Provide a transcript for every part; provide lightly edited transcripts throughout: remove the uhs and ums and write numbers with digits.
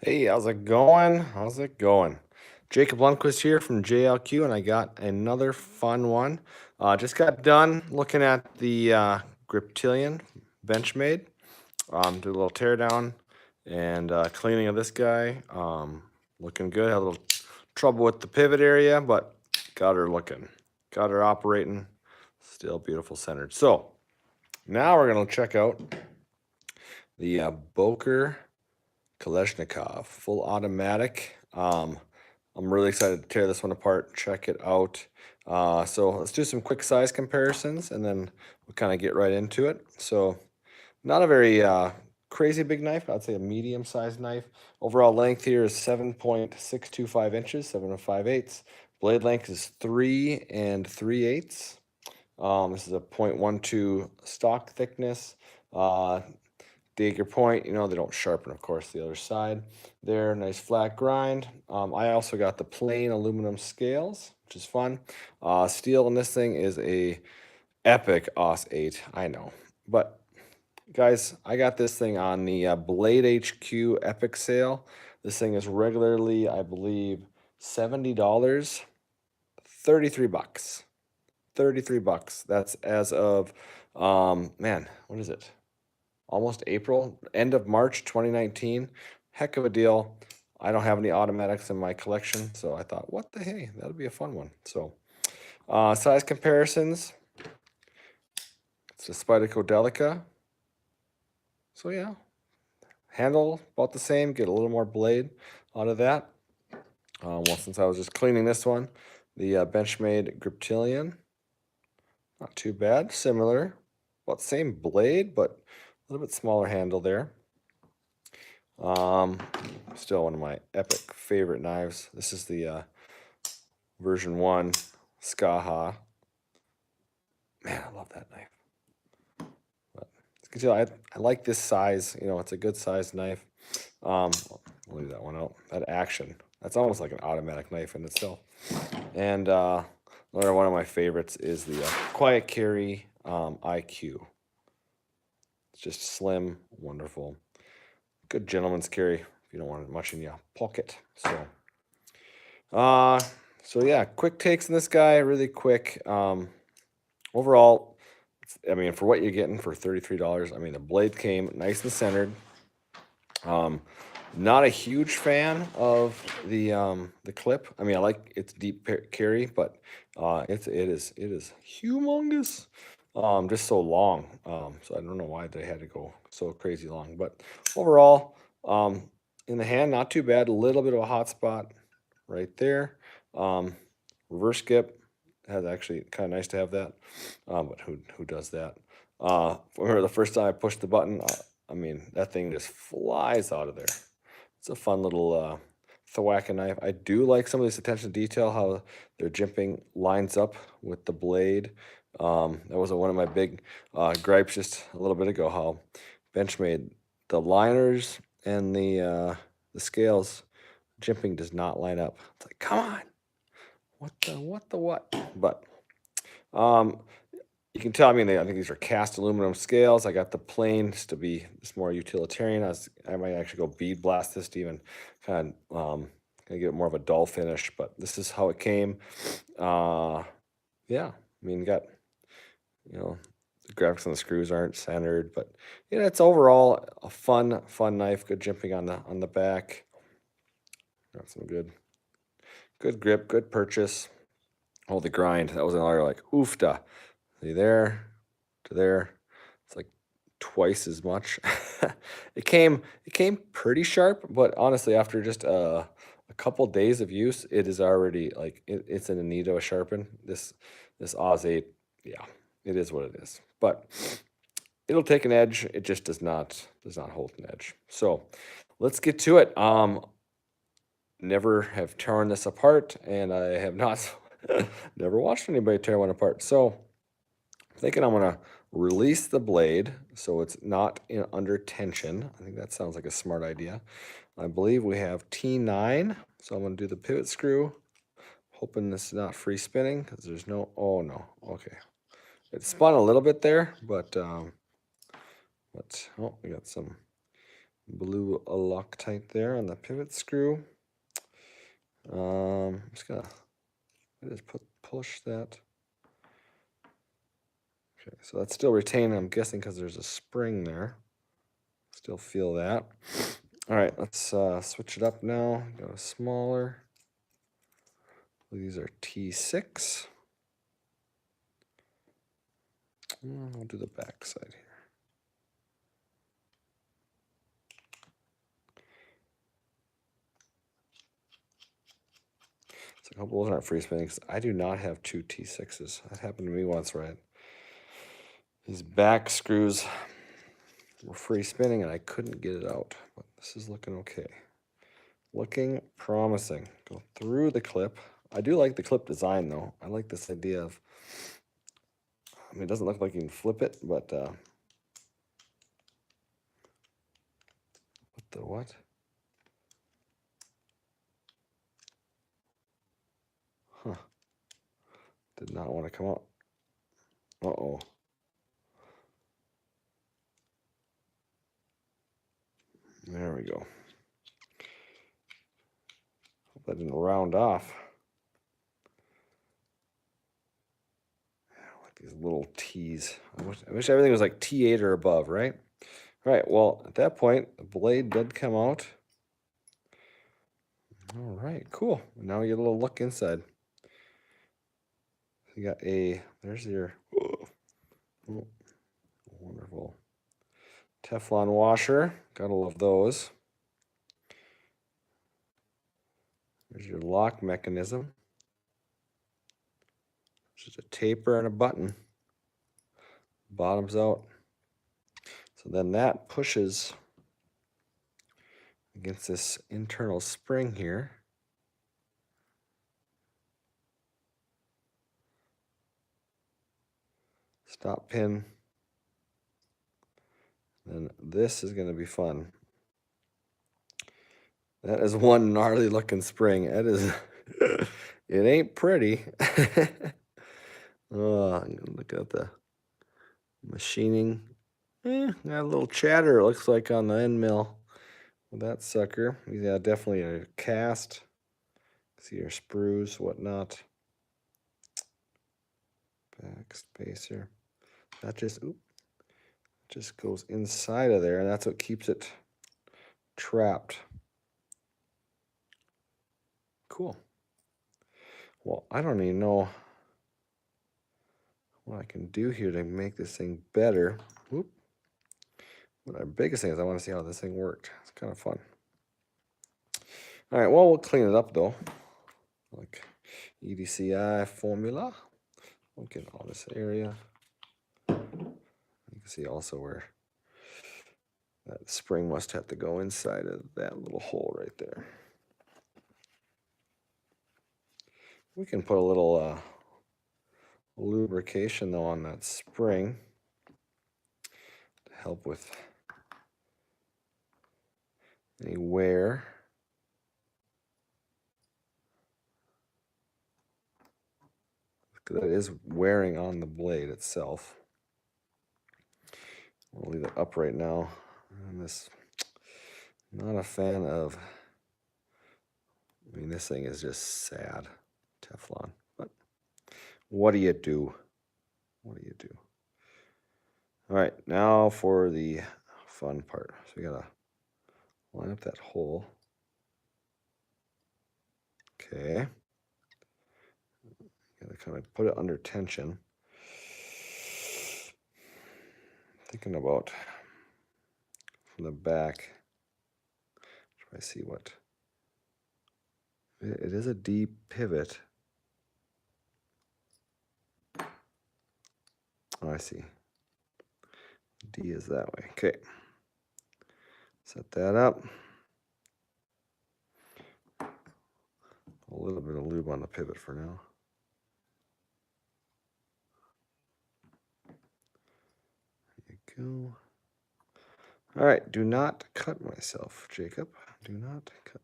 Hey, how's it going? How's it going? Jacob Lundquist here from JLQ, and I got another fun one. Just got done looking at the Griptilian Benchmade. Did a little teardown and cleaning of this guy. Looking good. Had a little trouble with the pivot area, but got her looking. Got her operating. Still beautiful centered. So now we're going to check out the Böker Kalashnikov, full automatic. I'm really excited to tear this one apart, check it out. So let's do some quick size comparisons and then we'll kind of get right into it. So not a very crazy big knife, I'd say a medium sized knife. Overall length here is 7.625 inches, 7 and 5/8. Blade length is 3 3/8. This is a 0.12 stock thickness. Dagger point, they don't sharpen, of course, the other side there. Nice flat grind. I also got the plain aluminum scales, which is fun. Steel in this thing is a epic OS 8, I know. But guys, I got this thing on the Blade HQ Epic sale. This thing is regularly, I believe, $70, 33 bucks. 33 bucks. That's as of, man, what is it? Almost April, end of March 2019. Heck of a deal. I don't have any automatics in my collection, so I thought, what the hey, that'll be a fun one. So, size comparisons. It's a Spyderco Delica. So yeah, handle about the same. Get a little more blade out of that. Well, since I was just cleaning this one, the Benchmade Griptilian. Not too bad. Similar, about the same blade, but a little bit smaller handle there. Still one of my epic favorite knives. This is the version 1 Skaha. Man, I love that knife. But you can tell I like this size. It's a good size knife. I'll leave that one out. That action. That's almost like an automatic knife in itself. And another one of my favorites is the Quiet Carry IQ. It's just slim, wonderful. Good gentleman's carry if you don't want much in your pocket. So yeah, quick takes on this guy, really quick. Overall, for what you're getting for $33, the blade came nice and centered. Not a huge fan of the clip. I like its deep carry, but it is humongous. Just so long. So I don't know why they had to go so crazy long, but overall, in the hand, not too bad. A little bit of a hot spot right there. Reverse grip. That's actually kind of nice to have that. But who does that? I remember the first time I pushed the button, that thing just flies out of there. It's a fun little thwacking knife. I do like some of this attention to detail, how their jimping lines up with the blade. That was one of my big gripes just a little bit ago, how Benchmade, the liners and the scales, jimping does not line up. It's like, come on. What? But you can tell, I think these are cast aluminum scales. I got the plain just to be just more utilitarian. I might actually go bead blast this to even kind of get more of a dull finish, but this is how it came. Yeah, you got, the graphics on the screws aren't centered, but it's overall a fun knife. Good jimping on the back. Got some good grip, good purchase. Oh, the grind. That was another like oofta. See there to there. It's like twice as much. It came pretty sharp, but honestly, after just a couple days of use, it is already like it's in a need of a sharpen. This Oz 8, yeah, it is what it is. But it'll take an edge. It just does not hold an edge. So let's get to it. Never have torn this apart, and I have not never watched anybody tear one apart. So I'm thinking I'm gonna release the blade so it's not under tension. I think that sounds like a smart idea. I believe we have T9, so I'm gonna do the pivot screw, hoping this is not free spinning because there's no, oh no, okay. It spun a little bit there, but oh, we got some blue Loctite there on the pivot screw. I'm just gonna push that. Okay, so that's still retained, I'm guessing, because there's a spring there. Still feel that. All right, let's switch it up now. Go smaller. These are T6. We'll do the back side here. So I hope those aren't free spinning, because I do not have two T6s. That happened to me once, right? These back screws were free spinning and I couldn't get it out. But this is looking okay. Looking promising. Go through the clip. I do like the clip design though. I like this idea of, I mean, it doesn't look like you can flip it, but what the what? Huh. Did not want to come out. Uh-oh. There we go. Hope that didn't round off. I like these little T's. I wish everything was like T8 or above, right? All right, well, at that point, the blade did come out. All right, cool. Now you get a little look inside. You got there's your wonderful Teflon washer. Gotta love those. There's your lock mechanism. Just a taper and a button. Bottoms out. So then that pushes against this internal spring here. Stop pin. And this is going to be fun. That is one gnarly looking spring. It is, it ain't pretty. Oh, look at the machining. Got a little chatter, it looks like, on the end mill with that sucker. Yeah, definitely a cast. See your sprues, whatnot. Back spacer. That just goes inside of there, and that's what keeps it trapped. Cool. Well, I don't even know what I can do here to make this thing better. Whoop. But our biggest thing is I want to see how this thing worked. It's kind of fun. All right, well, we'll clean it up though. Like EDCI formula. We'll get all this area. You can see also where that spring must have to go inside of that little hole right there. We can put a little lubrication though on that spring to help with any wear. That is wearing on the blade itself. We'll leave it up right now. And this, not a fan of, I mean, this thing is just sad, Teflon. But what do you do? What do you do? All right, now for the fun part. So we gotta line up that hole. Okay. Gotta kind of put it under tension. Thinking about from the back. Try to see what. It is a D pivot. Oh, I see. D is that way. Okay. Set that up. A little bit of lube on the pivot for now. There you go. All right, do not cut myself, Jacob. Do not cut.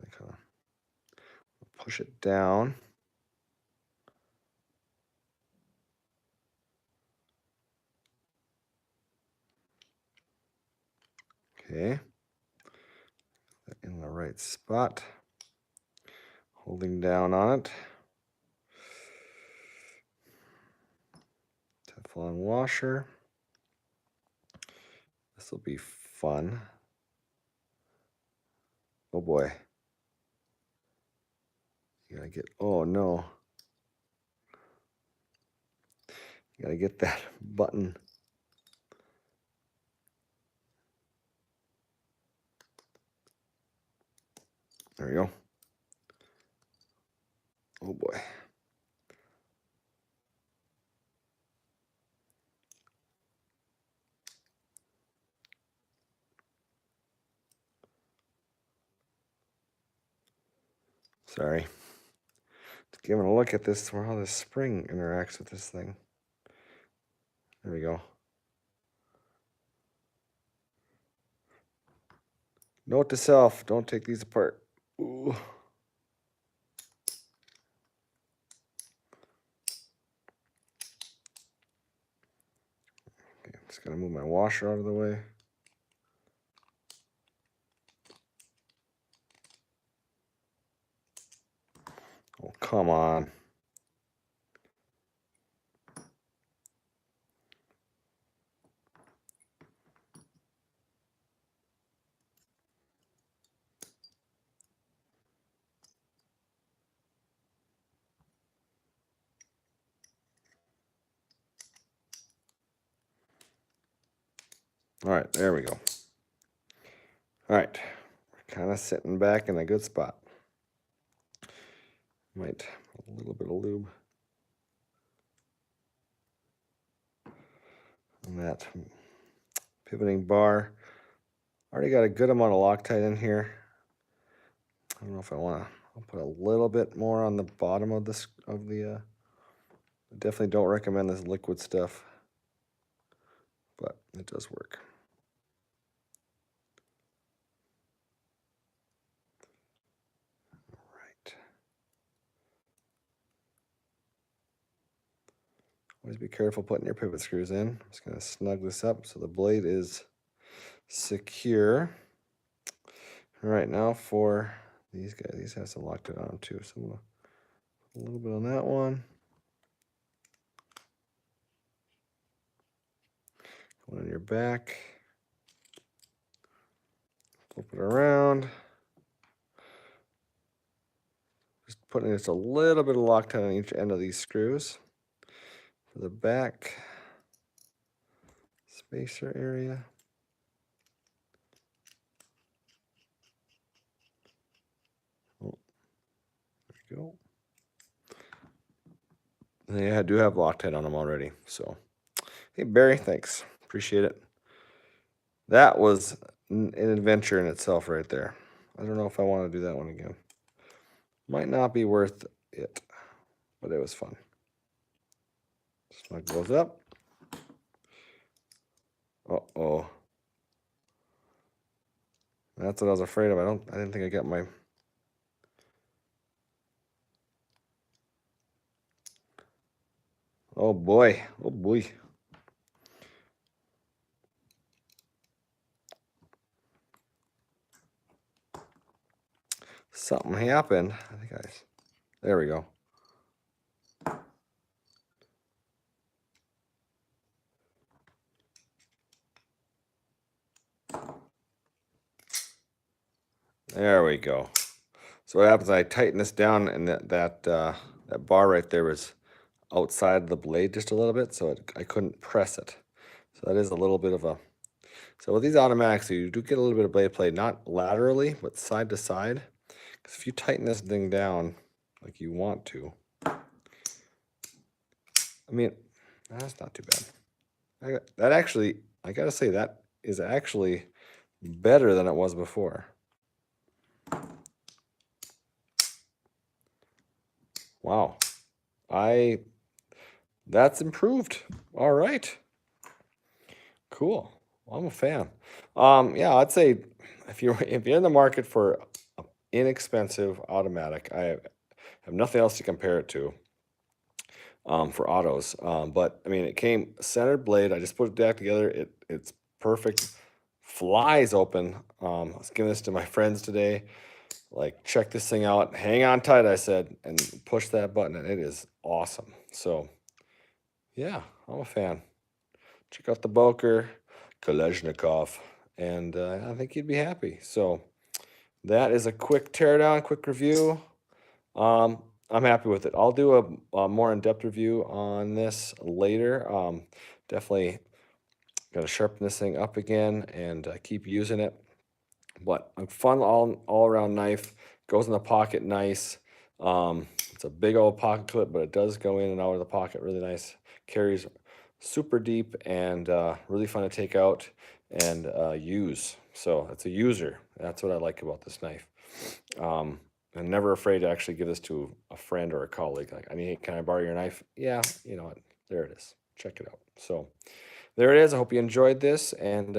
I kind of push it down. Okay. In the right spot. Holding down on it. Teflon washer. This will be fun. Oh boy. You gotta get, oh no. You gotta get that button. There we go. Oh boy. Sorry. Just giving a look at this, how this spring interacts with this thing. There we go. Note to self, don't take these apart. Ooh. Okay, I'm just gonna move my washer out of the way. Oh, come on. All right, there we go. All right, we're kind of sitting back in a good spot. Might a little bit of lube on that pivoting bar. Already got a good amount of Loctite in here. I don't know if I want to. I'll put a little bit more on the bottom of this I definitely don't recommend this liquid stuff, but it does work. All right. Always be careful putting your pivot screws in. I'm just going to snug this up so the blade is secure. All right, now for these guys. These have some Loctite on them too, so I'm going to put a little bit on that one. One on your back. Flip it around. Just putting just a little bit of Loctite on each end of these screws. For the back spacer area. Oh, there we go. Yeah, I do have Loctite on them already. So, hey, Barry, thanks. Appreciate it. That was an adventure in itself right there. I don't know if I want to do that one again. Might not be worth it, but it was fun. Snug goes up. Uh-oh. That's what I was afraid of. I didn't think I got my... Oh boy. Oh boy. Something happened. I think there we go. There we go. So what happens, I tighten this down, and that bar right there was outside the blade just a little bit, so I couldn't press it. So that is a little bit of a... So with these automatics, you do get a little bit of blade play, not laterally, but side to side. Because if you tighten this thing down like you want to, I mean, that's not too bad. That actually, I gotta say, that is actually better than it was before. Wow. That's improved. All right. Cool. Well, I'm a fan. Yeah, I'd say if you're in the market for an inexpensive automatic, I have nothing else to compare it to for autos. But I mean, it came centered blade. I just put it back together. It's perfect flies open. I was giving this to my friends today. Like, check this thing out. Hang on tight, I said, and push that button, and it is awesome. So, yeah, I'm a fan. Check out the Böker Kalashnikov, and I think you'd be happy. So, that is a quick teardown, quick review. I'm happy with it. I'll do a more in-depth review on this later. Definitely got to sharpen this thing up again and keep using it. But a fun all around knife. Goes in the pocket nice. It's a big old pocket clip, but it does go in and out of the pocket really nice. Carries super deep and really fun to take out and use. So it's a user. That's what I like about this knife. I'm never afraid to actually give this to a friend or a colleague. Like, can I borrow your knife? Yeah, you know what? There it is. Check it out. So there it is. I hope you enjoyed this, and